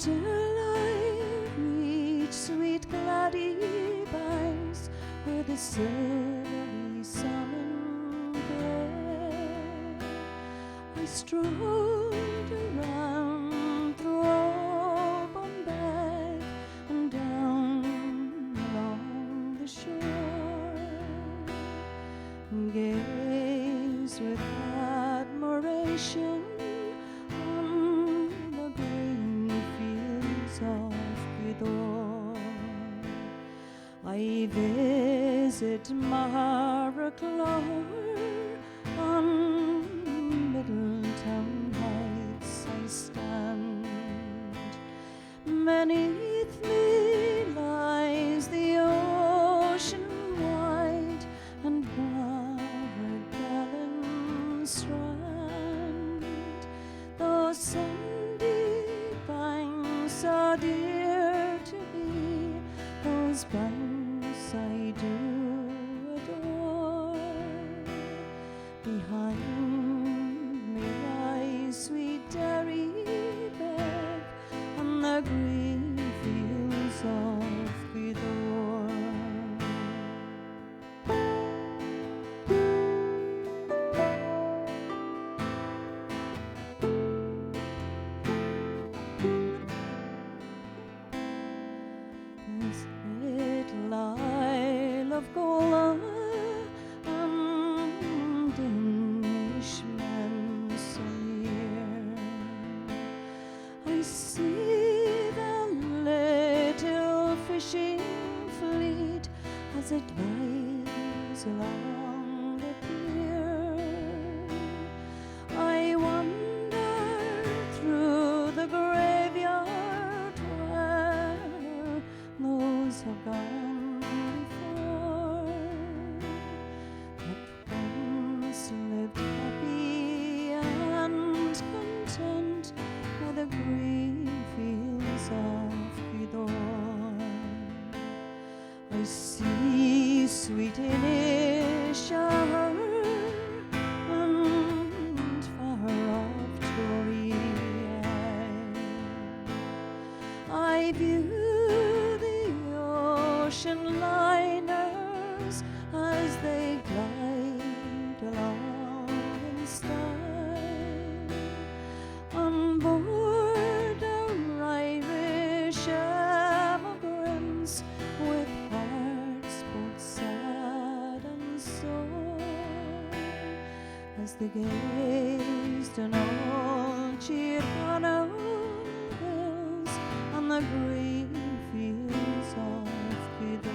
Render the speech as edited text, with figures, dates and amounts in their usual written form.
till I reach sweet Gladdy banks, where the silvery salmon play. I strolled around through Auburn Beck and down along the shore, gazed with admiration on the green fields of Gweedore. I visit Maraclore on Middletown Heights. I stand. Beneath me lies the ocean wide and Maragallon strand. Those sandy banks are dear to me, those banks I do adore. Behind me lies sweet Derrybeck and the green fields of Gweedore. This little Isle of Gola and Englishmen so near, I see the little fishing fleet as it lies along the pier. I wander through the graveyard where those have gone before, that once lived happy and content by the green fields of Gweedore. I see sweet Inishaher and far off Tory. I view the ocean liners as they glide along in style. On board are Irish emigrants with hearts both sad and sore, as they gazed on old Girano hills on the green fields of Gweedore.